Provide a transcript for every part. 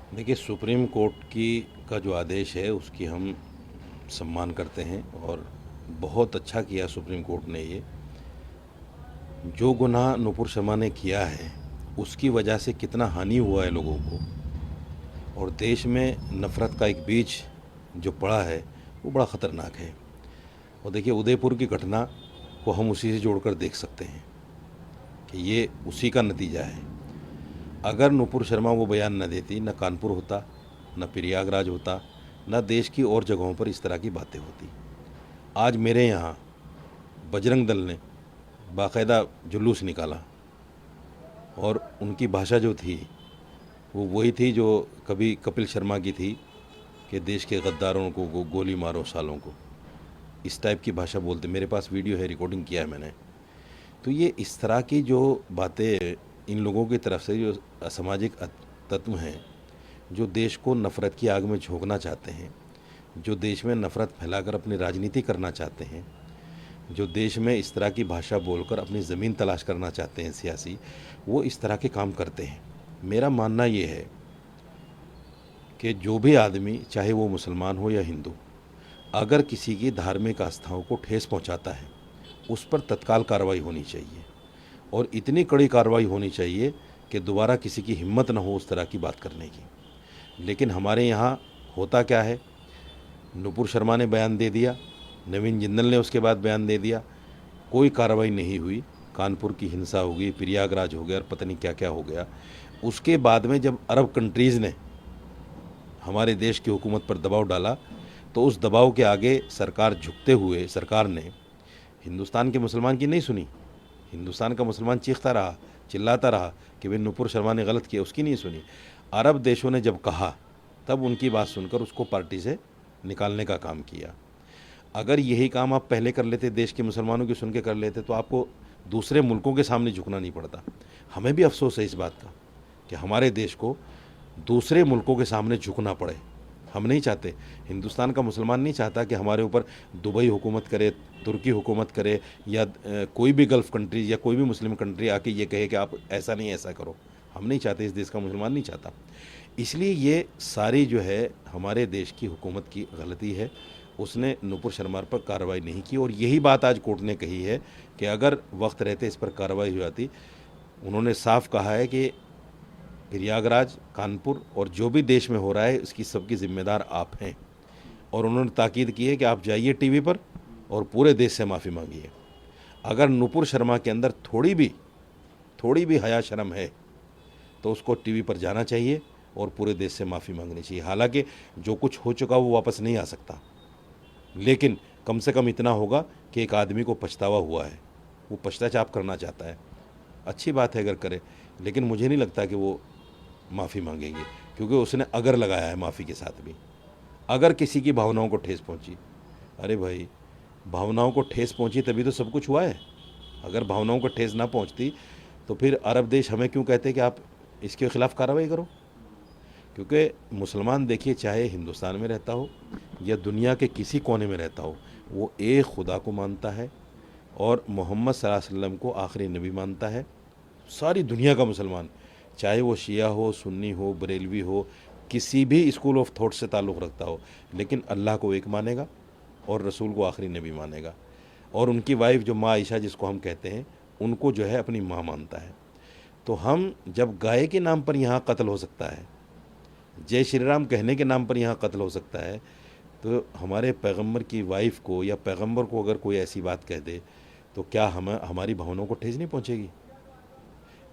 देखिए, supreme court की का जो आदेश है उसकी हम सम्मान करते हैं और बहुत अच्छा किया सुप्रीम कोर्ट ने ये। जो गुनाह नुपुर शर्मा ने किया है उसकी वजह से कितना हानि हुआ है लोगों को, और देश में नफ़रत का एक बीज जो पड़ा है वो बड़ा ख़तरनाक है। और देखिए, उदयपुर की घटना को हम उसी से जोड़कर देख सकते हैं कि ये उसी का नतीजा है। अगर नुपुर शर्मा वो बयान न देती, न कानपुर होता, न प्रयागराज होता, न देश की और जगहों पर इस तरह की बातें होती। आज मेरे यहाँ बजरंग दल ने बाकायदा जुलूस निकाला और उनकी भाषा जो थी वो वही थी जो कभी कपिल शर्मा की थी कि देश के गद्दारों को गोली मारो सालों को, इस टाइप की भाषा बोलते। मेरे पास वीडियो है, रिकॉर्डिंग किया है मैंने। तो ये इस तरह की जो बातें इन लोगों की तरफ से, जो असामाजिक तत्व हैं, जो देश को नफ़रत की आग में झोंकना चाहते हैं, जो देश में नफ़रत फैलाकर अपनी राजनीति करना चाहते हैं, जो देश में इस तरह की भाषा बोलकर अपनी ज़मीन तलाश करना चाहते हैं सियासी, वो इस तरह के काम करते हैं। मेरा मानना ये है कि जो भी आदमी, चाहे वो मुसलमान हो या हिंदू, अगर किसी की धार्मिक आस्थाओं को ठेस पहुंचाता है उस पर तत्काल कार्रवाई होनी चाहिए, और इतनी कड़ी कार्रवाई होनी चाहिए कि दोबारा किसी की हिम्मत न हो उस तरह की बात करने की। लेकिन हमारे यहाँ होता क्या है, नुपुर शर्मा ने बयान दे दिया, नवीन जिंदल ने उसके बाद बयान दे दिया, कोई कार्रवाई नहीं हुई। कानपुर की हिंसा हो गई, प्रयागराज हो गया और पता नहीं क्या क्या हो गया। उसके बाद में जब अरब कंट्रीज़ ने हमारे देश की हुकूमत पर दबाव डाला तो उस दबाव के आगे सरकार झुकते हुए, सरकार ने हिंदुस्तान के मुसलमान की नहीं सुनी। हिंदुस्तान का मुसलमान चीखता रहा, चिल्लाता रहा कि भाई नुपुर शर्मा ने गलत किया, उसकी नहीं सुनी। अरब देशों ने जब कहा तब उनकी बात सुनकर उसको पार्टी से निकालने का काम किया। अगर यही काम आप पहले कर लेते, देश के मुसलमानों की सुन के कर लेते, तो आपको दूसरे मुल्कों के सामने झुकना नहीं पड़ता। हमें भी अफसोस है इस बात का कि हमारे देश को दूसरे मुल्कों के सामने झुकना पड़े। हम नहीं चाहते, हिंदुस्तान का मुसलमान नहीं चाहता कि हमारे ऊपर दुबई हुकूमत करे, तुर्की हुकूमत करे, या कोई भी गल्फ़ कंट्री या कोई भी मुस्लिम कंट्री आके ये कहे कि आप ऐसा नहीं ऐसा करो। हम नहीं चाहते, इस देश का मुसलमान नहीं चाहता। इसलिए ये सारी जो है हमारे देश की हुकूमत की गलती है। उसने नुपुर शर्मा पर कार्रवाई नहीं की, और यही बात आज कोर्ट ने कही है कि अगर वक्त रहते इस पर कार्रवाई हो जाती। उन्होंने साफ कहा है कि प्रयागराज, कानपुर और जो भी देश में हो रहा है इसकी सबकी ज़िम्मेदार आप हैं, और उन्होंने ताकीद की है कि आप जाइए टीवी पर और पूरे देश से माफ़ी मांगिए। अगर नुपुर शर्मा के अंदर थोड़ी भी हया शर्म है तो उसको टीवी पर जाना चाहिए और पूरे देश से माफ़ी मांगनी चाहिए। हालांकि जो कुछ हो चुका वो वापस नहीं आ सकता, लेकिन कम से कम इतना होगा कि एक आदमी को पछतावा हुआ है, वो पश्चाताप करना चाहता है। अच्छी बात है अगर करे, लेकिन मुझे नहीं लगता कि वो माफ़ी मांगेंगे, क्योंकि उसने अगर लगाया है माफ़ी के साथ भी। अगर किसी की भावनाओं को ठेस पहुंची, अरे भाई, भावनाओं को ठेस पहुंची तभी तो सब कुछ हुआ है। अगर भावनाओं को ठेस ना पहुंचती तो फिर अरब देश हमें क्यों कहते कि आप इसके ख़िलाफ़ कार्रवाई करो। क्योंकि मुसलमान, देखिए, चाहे हिंदुस्तान में रहता हो या दुनिया के किसी कोने में रहता हो, वो एक खुदा को मानता है और मोहम्मद सल्लल्लाहु अलैहि वसल्लम को आखिरी नबी मानता है। सारी दुनिया का मुसलमान, चाहे वो शिया हो, सुन्नी हो, बरेलवी हो, किसी भी स्कूल ऑफ थॉट से ताल्लुक़ रखता हो, लेकिन अल्लाह को एक मानेगा और रसूल को आखिरी नबी मानेगा। और उनकी वाइफ जो माँ आयशा जिसको हम कहते हैं, उनको जो है अपनी माँ मानता है। तो हम जब गाय के नाम पर यहाँ कत्ल हो सकता है, जय श्री राम कहने के नाम पर यहाँ कत्ल हो सकता है, तो हमारे पैगंबर की वाइफ को या पैगंबर को अगर कोई ऐसी बात कह दे तो क्या हमारी भावनाओं को ठेस नहीं पहुँचेगी।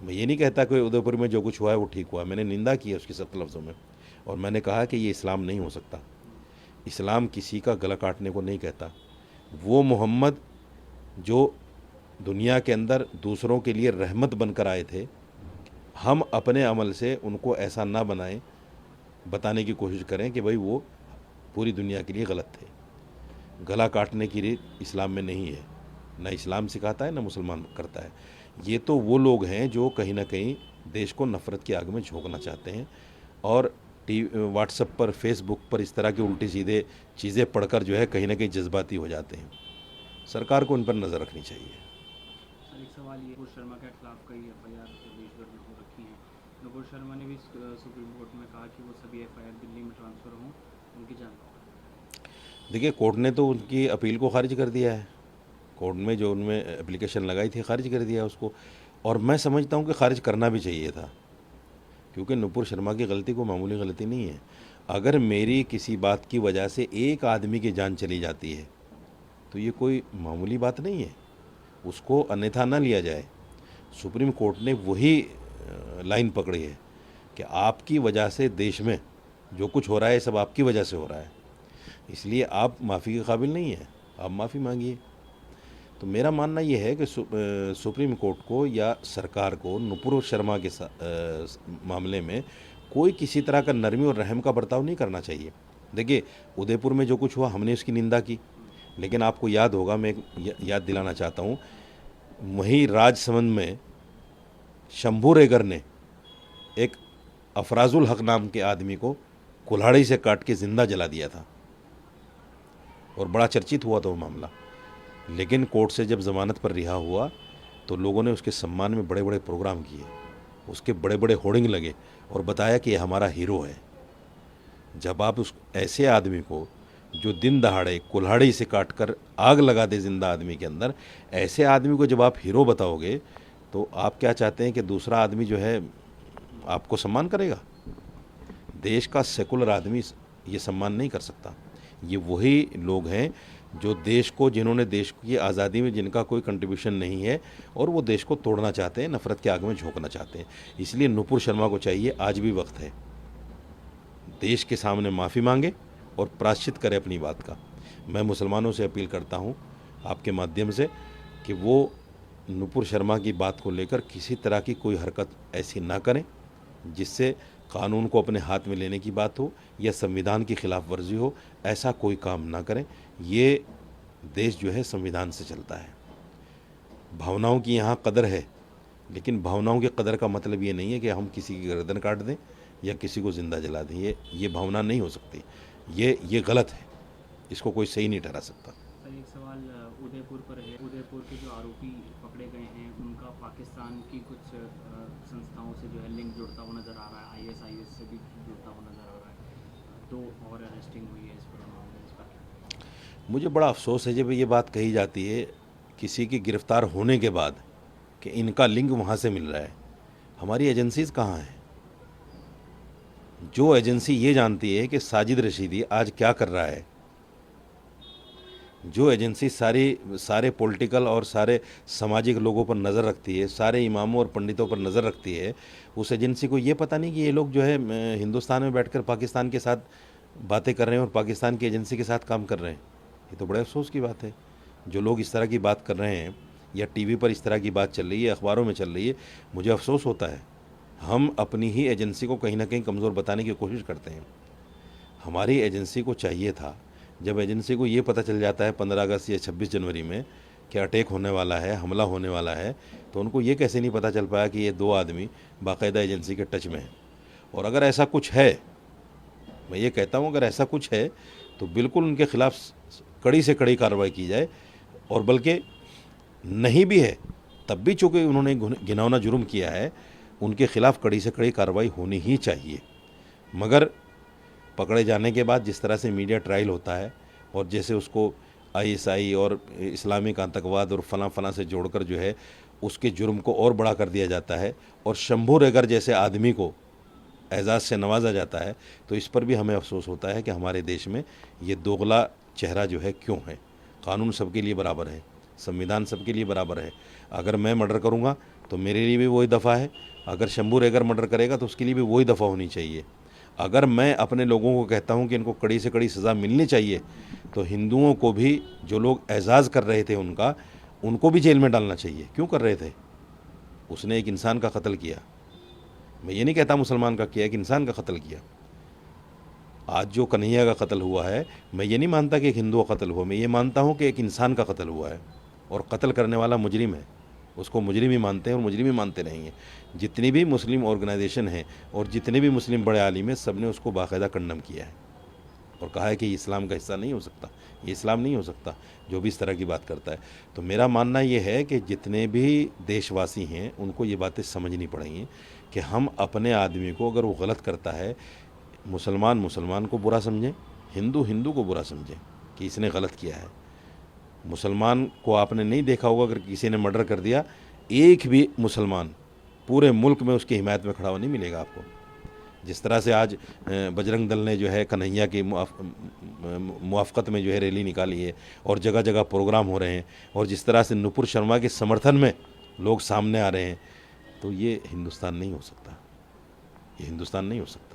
मैं ये नहीं कहता कि उदयपुर में जो कुछ हुआ है वो ठीक हुआ, मैंने निंदा की है उसकी सख्त लफ्ज़ों में, और मैंने कहा कि ये इस्लाम नहीं हो सकता। इस्लाम किसी का गला काटने को नहीं कहता। वो मोहम्मद जो दुनिया के अंदर दूसरों के लिए रहमत बनकर आए थे, हम अपने अमल से उनको ऐसा ना बनाएं, बताने की कोशिश करें कि भाई वो पूरी दुनिया के लिए गलत थे। गला काटने की रीत इस्लाम में नहीं है, ना इस्लाम सिखाता है ना मुसलमान करता है। ये तो वो लोग हैं जो कहीं ना कहीं देश को नफ़रत की आग में झोंकना चाहते हैं, और व्हाट्सएप पर, फेसबुक पर इस तरह की उल्टी सीधे चीज़ें पढ़कर जो है कहीं ना कहीं जज्बाती हो जाते हैं। सरकार को इन पर नज़र रखनी चाहिए। सर, एक सवाल ये, नुपुर शर्मा के खिलाफ कई एफआईआर देश भर में हो रखी हैं, नुपुर शर्मा ने भी सुप्रीम कोर्ट में कहा कि वो सभी एफआईआर दिल्ली में ट्रांसफ़र हों, उनकी जांच। देखिए, कोर्ट ने तो उनकी अपील को खारिज कर दिया है। कोर्ट में जो उनमें एप्लीकेशन लगाई थी खारिज कर दिया उसको, और मैं समझता हूँ कि खारिज करना भी चाहिए था, क्योंकि नुपुर शर्मा की गलती कोई मामूली गलती नहीं है। अगर मेरी किसी बात की वजह से एक आदमी की जान चली जाती है तो ये कोई मामूली बात नहीं है, उसको अन्यथा न लिया जाए। सुप्रीम कोर्ट ने वही लाइन पकड़ी है कि आपकी वजह से देश में जो कुछ हो रहा है सब आपकी वजह से हो रहा है, इसलिए आप माफ़ी के काबिल नहीं हैं, आप माफ़ी मांगिए। तो मेरा मानना ये है कि सुप्रीम कोर्ट को या सरकार को नुपुर शर्मा के मामले में कोई किसी तरह का नरमी और रहम का बर्ताव नहीं करना चाहिए। देखिए, उदयपुर में जो कुछ हुआ हमने उसकी निंदा की, लेकिन आपको याद होगा, मैं याद दिलाना चाहता हूँ, वहीं राजसमंद में शंभू रेगर ने एक अफराजुल हक नाम के आदमी को कुल्हाड़ी से काट के ज़िंदा जला दिया था और बड़ा चर्चित हुआ था वो मामला। लेकिन कोर्ट से जब ज़मानत पर रिहा हुआ तो लोगों ने उसके सम्मान में बड़े बड़े प्रोग्राम किए, उसके बड़े बड़े होर्डिंग लगे और बताया कि ये हमारा हीरो है। जब आप उस ऐसे आदमी को जो दिन दहाड़े कुल्हाड़ी से काटकर आग लगा दे जिंदा आदमी के अंदर, ऐसे आदमी को जब आप हीरो बताओगे तो आप क्या चाहते हैं कि दूसरा आदमी जो है आपको सम्मान करेगा? देश का सेकुलर आदमी ये सम्मान नहीं कर सकता। ये वही लोग हैं जो देश को, जिन्होंने देश की आज़ादी में जिनका कोई कंट्रीब्यूशन नहीं है और वो देश को तोड़ना चाहते हैं, नफ़रत की आग में झोंकना चाहते हैं। इसलिए नुपुर शर्मा को चाहिए, आज भी वक्त है, देश के सामने माफ़ी मांगे और प्रायश्चित करे अपनी बात का। मैं मुसलमानों से अपील करता हूँ आपके माध्यम से कि वो नुपुर शर्मा की बात को लेकर किसी तरह की कोई हरकत ऐसी ना करें जिससे कानून को अपने हाथ में लेने की बात हो या संविधान की खिलाफ वर्जी हो। ऐसा कोई काम ना करें। ये देश जो है संविधान से चलता है। भावनाओं की यहाँ कदर है, लेकिन भावनाओं की कदर का मतलब ये नहीं है कि हम किसी की गर्दन काट दें या किसी को ज़िंदा जला दें। ये भावना नहीं हो सकती। ये गलत है, इसको कोई सही नहीं ठहरा सकता। सर, एक सवाल उदयपुर पर है। उदयपुर के जो आरोपी पकड़े गए हैं उनका पाकिस्तान की कुछ संस्थाओं से जो है लिंक जुड़ता हुआ नज़र आ रहा है, आईएसआईएस से भी जुड़ता हुआ नज़र आ रहा है। 2 और अरेस्टिंग हुई है इस पर मामले, इस पर। मुझे बड़ा अफसोस है जब ये बात कही जाती है किसी की गिरफ़्तार होने के बाद कि इनका लिंक वहाँ से मिल रहा है। हमारी एजेंसीज़ कहाँ हैं? जो एजेंसी ये जानती है कि साजिद रशीदी आज क्या कर रहा है, जो एजेंसी सारे पॉलिटिकल और सारे सामाजिक लोगों पर नज़र रखती है, सारे इमामों और पंडितों पर नज़र रखती है, उस एजेंसी को ये पता नहीं कि ये लोग जो है हिंदुस्तान में बैठकर पाकिस्तान के साथ बातें कर रहे हैं और पाकिस्तान की एजेंसी के साथ काम कर रहे हैं। ये तो बड़े अफसोस की बात है। जो लोग इस तरह की बात कर रहे हैं या टीवी पर इस तरह की बात चल रही है, अखबारों में चल रही है, मुझे अफसोस होता है। हम अपनी ही एजेंसी को कहीं ना कहीं कमज़ोर बताने की कोशिश करते हैं। हमारी एजेंसी को चाहिए था, जब एजेंसी को ये पता चल जाता है 15 अगस्त या 26 जनवरी में कि अटैक होने वाला है, हमला होने वाला है, तो उनको ये कैसे नहीं पता चल पाया कि ये 2 आदमी बाकायदा एजेंसी के टच में हैं। और अगर ऐसा कुछ है, मैं ये कहता हूँ, अगर ऐसा कुछ है तो बिल्कुल उनके खिलाफ कड़ी से कड़ी कार्रवाई की जाए, और बल्कि नहीं भी है तब भी चूँकि उन्होंने घिनौना जुर्म किया है, उनके खिलाफ कड़ी से कड़ी कार्रवाई होनी ही चाहिए। मगर पकड़े जाने के बाद जिस तरह से मीडिया ट्रायल होता है और जैसे उसको आईएसआई और इस्लामिक आतंकवाद और फलां से जोड़कर जो है उसके जुर्म को और बड़ा कर दिया जाता है और शंभू रेगर जैसे आदमी को एजाज़ से नवाजा जाता है, तो इस पर भी हमें अफसोस होता है कि हमारे देश में ये दोगला चेहरा जो है क्यों है। कानून सबके लिए बराबर है, संविधान सबके लिए बराबर है। अगर मैं मर्डर करूँगा तो मेरे लिए भी वही दफ़ा है, अगर शंभू रेगर मर्डर करेगा तो उसके लिए भी वही दफ़ा होनी चाहिए। अगर मैं अपने लोगों को कहता हूं कि इनको कड़ी से कड़ी सज़ा मिलनी चाहिए, तो हिंदुओं को भी, जो लोग एजाज़ कर रहे थे उनका, उनको भी जेल में डालना चाहिए। क्यों कर रहे थे? उसने एक इंसान का कत्ल किया। मैं ये नहीं कहता मुसलमान का किया, एक इंसान का कत्ल किया। आज जो कन्हैया का कत्ल हुआ है, मैं ये नहीं मानता कि एक हिंदू का कत्ल हुआ, मैं ये मानता हूँ कि एक इंसान का कत्ल हुआ है और कत्ल करने वाला मुजरिम है। उसको मुजरिम ही मानते हैं और मुजरिम ही मानते रहेंगे। जितनी भी मुस्लिम ऑर्गेनाइजेशन हैं और जितने भी मुस्लिम बड़े आलिम हैं, सब ने उसको बाकायदा कंडम किया है और कहा है कि इस्लाम का हिस्सा नहीं हो सकता, ये इस्लाम नहीं हो सकता जो भी इस तरह की बात करता है। तो मेरा मानना ये है कि जितने भी देशवासी हैं उनको ये बातें समझनी पड़ेंगी कि हम अपने आदमी को अगर वो गलत करता है, मुसलमान मुसलमान को बुरा समझें, हिंदू हिंदू को बुरा समझें कि इसने गलत किया है। मुसलमान को आपने नहीं देखा होगा, अगर किसी ने मर्डर कर दिया, एक भी मुसलमान पूरे मुल्क में उसकी हिमायत में खड़ा हुआ नहीं मिलेगा आपको। जिस तरह से आज बजरंग दल ने जो है कन्हैया की मुआफ़क़त में जो है रैली निकाली है और जगह जगह प्रोग्राम हो रहे हैं, और जिस तरह से नुपुर शर्मा के समर्थन में लोग सामने आ रहे हैं, तो ये हिंदुस्तान नहीं हो सकता, ये हिंदुस्तान नहीं हो सकता।